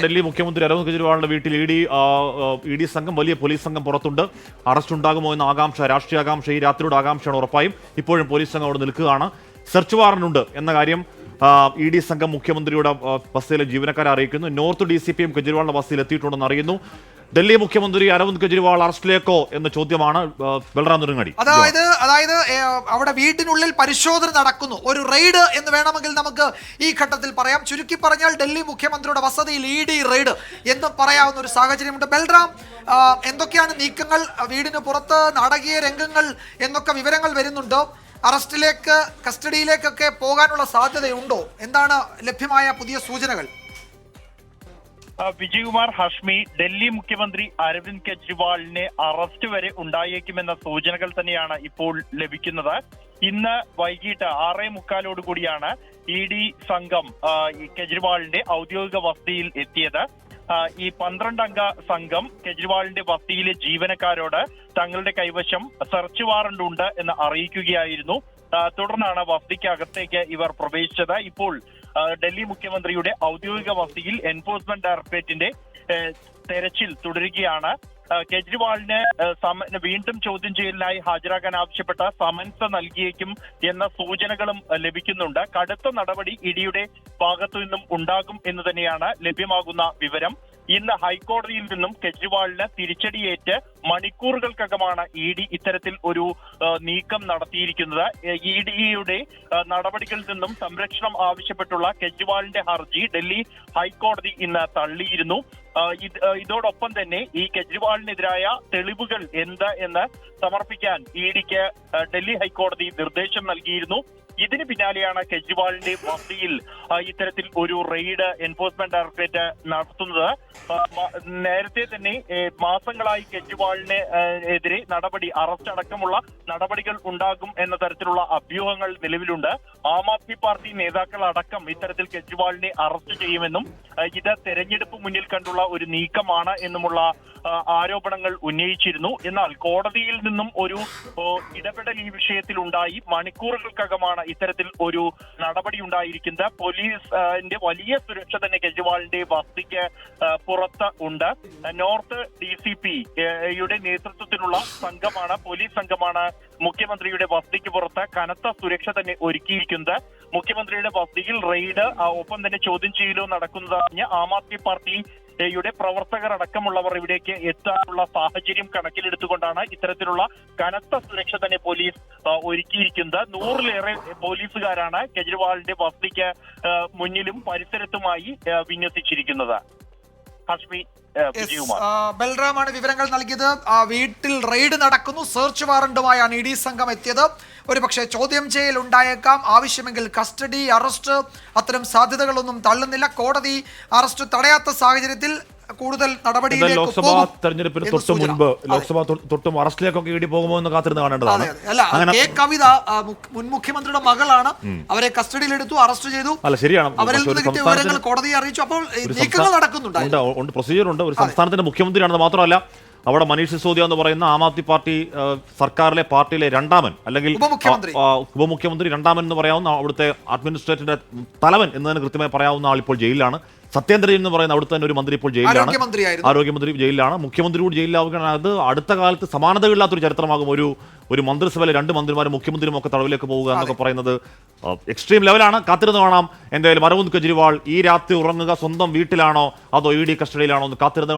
ഡൽഹി മുഖ്യമന്ത്രി അരവിന്ദ് കെജ്രിവാളിന്റെ വീട്ടിൽ ഇ ഡി സംഘം, വലിയ പോലീസ് സംഘം പുറത്തുണ്ട്. അറസ്റ്റ് ഉണ്ടാകുമോ എന്ന ആകാംക്ഷ, രാഷ്ട്രീയ ആകാംക്ഷ, ഈ രാത്രിയുടെ ആകാംക്ഷയാണ് ഉറപ്പായും. ഇപ്പോഴും പോലീസ് സംഘം അവിടെ നിൽക്കുകയാണ്. സെർച്ച് വാറന്റ് ഉണ്ട് എന്ന കാര്യം ഇ ഡി സംഘം മുഖ്യമന്ത്രിയുടെ ബസ്സിലെ ജീവനക്കാരെ അറിയിക്കുന്നു. നോർത്ത് DCPയും കെജ്രിവാളിന്റെ ബസ്സിൽ എത്തിയിട്ടുണ്ടെന്ന് അറിയുന്നു. ഡൽഹി മുഖ്യമന്ത്രി അരവിന്ദ് കെജ്രിവാൾ അറസ്റ്റിലേക്കോ എന്ന ചോദ്യമാണ് ബൽറാം നെടുങ്ങാടി. അതായത് അവിടെ വീട്ടിനുള്ളിൽ പരിശോധന നടക്കുന്നു, ഒരു റെയ്ഡ് എന്ന് വേണമെങ്കിൽ നമുക്ക് ഈ ഘട്ടത്തിൽ പറയാം. ചുരുക്കി പറഞ്ഞാൽ ഡൽഹി മുഖ്യമന്ത്രിയുടെ വസതിയിൽ ED റെയ്ഡ് എന്ന് പറയാവുന്ന ഒരു സാഹചര്യമുണ്ട്. ബൽറാം, എന്തൊക്കെയാണ് നീക്കങ്ങൾ? വീടിന് പുറത്ത് നാടകീയ രംഗങ്ങൾ എന്നൊക്കെ വിവരങ്ങൾ വരുന്നുണ്ടോ? അറസ്റ്റിലേക്ക്, കസ്റ്റഡിയിലേക്കൊക്കെ പോകാനുള്ള സാധ്യതയുണ്ടോ? എന്താണ് ലഭ്യമായ പുതിയ സൂചനകൾ? വിജയകുമാർ, ഹാഷ്മി, ഡൽഹി മുഖ്യമന്ത്രി അരവിന്ദ് കെജ്രിവാളിനെ അറസ്റ്റ് വരെ ഉണ്ടായേക്കുമെന്ന സൂചനകൾ തന്നെയാണ് ഇപ്പോൾ ലഭിക്കുന്നത്. ഇന്ന് വൈകിട്ട് 6:45 കൂടിയാണ് ED സംഘം കെജ്രിവാളിന്റെ ഔദ്യോഗിക വസതിയിൽ എത്തിയത്. ഈ 12 അംഗ സംഘം കെജ്രിവാളിന്റെ വസതിയിലെ ജീവനക്കാരോട് തങ്ങളുടെ കൈവശം സെർച്ച് വാറന്റ് ഉണ്ട് എന്ന് അറിയിക്കുകയായിരുന്നു. തുടർന്നാണ് വസതിക്കകത്തേക്ക് ഇവർ പ്രവേശിച്ചത്. ഇപ്പോൾ ഡൽഹി മുഖ്യമന്ത്രിയുടെ ഔദ്യോഗിക വസതിയിൽ എൻഫോഴ്സ്മെന്റ് ഡയറക്ടറേറ്റിന്റെ തെരച്ചിൽ തുടരുകയാണ്. കെജ്രിവാളിന് വീണ്ടും ചോദ്യം ചെയ്യലിനായി ഹാജരാക്കാൻ ആവശ്യപ്പെട്ട സമൻസ് നൽകിയേക്കും എന്ന സൂചനകളും ലഭിക്കുന്നുണ്ട്. കടുത്ത നടപടി ഇഡിയുടെ ഭാഗത്തു നിന്നും ഉണ്ടാകും എന്ന് തന്നെയാണ് ലഭ്യമാകുന്ന വിവരം. ഇന്ന് ഹൈക്കോടതിയിൽ നിന്നും കെജ്രിവാളിന് തിരിച്ചടിയേറ്റ് മണിക്കൂറുകൾക്കകമാണ് ED ഇത്തരത്തിൽ ഒരു നീക്കം നടത്തിയിരിക്കുന്നത്. EDയുടെ നടപടികളിൽ നിന്നും സംരക്ഷണം ആവശ്യപ്പെട്ടുള്ള കെജ്രിവാളിന്റെ ഹർജി ഡൽഹി ഹൈക്കോടതി ഇന്ന് തള്ളിയിരുന്നു. ഇതോടൊപ്പം തന്നെ ഈ കെജ്രിവാളിനെതിരായ തെളിവുകൾ എന്ത് എന്ന് സമർപ്പിക്കാൻ EDക്ക് ഡൽഹി ഹൈക്കോടതി നിർദ്ദേശം നൽകിയിരുന്നു. ഇതിന് പിന്നാലെയാണ് കെജ്രിവാളിന്റെ വസതിയിൽ ഇത്തരത്തിൽ ഒരു റെയ്ഡ് എൻഫോഴ്സ്മെന്റ് ഡയറക്ടറേറ്റ് നടത്തുന്നത്. നേരത്തെ തന്നെ മാസങ്ങളായി കെജ്രിവാളിന് എതിരെ അറസ്റ്റ് അടക്കമുള്ള നടപടികൾ ഉണ്ടാകും എന്ന തരത്തിലുള്ള അഭ്യൂഹങ്ങൾ നിലവിലുണ്ട്. ആം ആദ്മി പാർട്ടി നേതാക്കൾ അടക്കം ഇത്തരത്തിൽ കെജ്രിവാളിനെ അറസ്റ്റ് ചെയ്യുമെന്നും ഇത് തെരഞ്ഞെടുപ്പ് മുന്നിൽ കണ്ടുള്ള ഒരു നീക്കമാണ് എന്നുമുള്ള ആരോപണങ്ങൾ ഉന്നയിച്ചിരുന്നു. എന്നാൽ കോടതിയിൽ നിന്നും ഒരു ഇടപെടൽ ഈ വിഷയത്തിൽ ഉണ്ടായി. മണിക്കൂറുകൾക്കകമാണ് ഇത്തരത്തിൽ ഒരു നടപടി ഉണ്ടായിരിക്കുന്നത്. പോലീസിന്റെ വലിയ സുരക്ഷ തന്നെ കെജ്രിവാളിന്റെ വസതിക്ക് പുറത്ത് ഉണ്ട്. നോർത്ത് DCPയുടെ നേതൃത്വത്തിലുള്ള പോലീസ് സംഘമാണ് മുഖ്യമന്ത്രിയുടെ വസതിക്ക് പുറത്ത് കനത്ത സുരക്ഷ തന്നെ ഒരുക്കിയിരിക്കുന്നത്. മുഖ്യമന്ത്രിയുടെ വസതിയിൽ റെയ്ഡ്, ഒപ്പം തന്നെ ചോദ്യം ചെയ്യലോ നടക്കുന്നതറിഞ്ഞ് ആം ആദ്മി പാർട്ടിയുടെ പ്രവർത്തകർ അടക്കമുള്ളവർ ഇവിടേക്ക് എത്താനുള്ള സാഹചര്യം കണക്കിലെടുത്തുകൊണ്ടാണ് ഇത്തരത്തിലുള്ള കനത്ത സുരക്ഷ തന്നെ പോലീസ് ഒരുക്കിയിരിക്കുന്നത്. 100-ലേറെ പോലീസുകാരാണ് കെജ്രിവാളിന്റെ വസതിക്ക് മുന്നിലും പരിസരത്തുമായി വിന്യസിച്ചിരിക്കുന്നത്. ബൽറാമാണ് വിവരങ്ങൾ നൽകിയത്. വീട്ടിൽ റെയ്ഡ് നടക്കുന്നു, സെർച്ച് വാറന്റുമായാണ് ED സംഘം എത്തിയത്. ഒരുപക്ഷെ ചോദ്യം ചെയ്യൽ ഉണ്ടായേക്കാം, ആവശ്യമെങ്കിൽ കസ്റ്റഡി, അറസ്റ്റ്, അത്തരം സാധ്യതകളൊന്നും തള്ളുന്നില്ല. കോടതി അറസ്റ്റ് തടയാത്ത സാഹചര്യത്തിൽ കൂടുതൽ നടപടിയിലേക്ക് ലോക്സഭാ തെരഞ്ഞെടുപ്പിന് ലോക്സഭ തൊട്ടും അറസ്റ്റിലേക്കൊക്കെ ED പോകുമോ എന്ന് കാത്തിരുന്ന് കാണേണ്ടതാണ്. കവിത മുൻ മുഖ്യമന്ത്രിയുടെ മകളാണ്. അവരെ കസ്റ്റഡിയിലെടുത്തു, അറസ്റ്റ് ചെയ്തു. അല്ല, ശരിയാണ്. അവരിൽ നിന്ന് കിട്ടിയ വിവരങ്ങൾ കോടതിയെ അറിയിച്ചു. അപ്പോൾ നീക്കങ്ങൾ നടക്കുന്നുണ്ട്, പ്രൊസീജിയർ ഉണ്ട്. ഒരു സംസ്ഥാനത്തിന്റെ മുഖ്യമന്ത്രിയാണെന്ന് മാത്രമല്ല, അവിടെ മനീഷ് സിസോദിയ എന്ന് പറയുന്ന ആം ആദ്മി പാർട്ടി പാർട്ടിയിലെ രണ്ടാമൻ, അല്ലെങ്കിൽ ഉപമുഖ്യമന്ത്രി രണ്ടാമൻ എന്ന് പറയാവുന്ന അവിടുത്തെ അഡ്മിനിസ്ട്രേറ്റീവിന്റെ തലവൻ എന്നതിന് കൃത്യമായി പറയാവുന്ന ആൾ ഇപ്പോൾ ജയിലിലാണ്. സത്യേന്ദ്രൻ എന്ന് പറയുന്ന അവിടുത്തെ തന്നെ ഒരു മന്ത്രി ഇപ്പോൾ ജയിലിലാണ്, ആരോഗ്യമന്ത്രി ജയിലിലാണ്. മുഖ്യമന്ത്രി കൂടി ജയിലിലാവുകയാണ്. അത് അടുത്ത കാലത്ത് സമാനതകളില്ലാത്തൊരു ചരിത്രമാകും. ഒരു മന്ത്രിസഭയിലെ 2 മന്ത്രിമാരും മുഖ്യമന്ത്രിയും ഒക്കെ തടവിലേക്ക് പോവുക എന്നൊക്കെ പറയുന്നത് എക്സ്ട്രീം ലെവലാണ്. കാത്തിരുന്ന് കാണാം. എന്തായാലും അരവിന്ദ് കെജ്രിവാൾ ഈ രാത്രി ഉറങ്ങുക സ്വന്തം വീട്ടിലാണോ അതോ ED കസ്റ്റഡിയിലാണോ എന്ന് കാത്തിരുന്ന്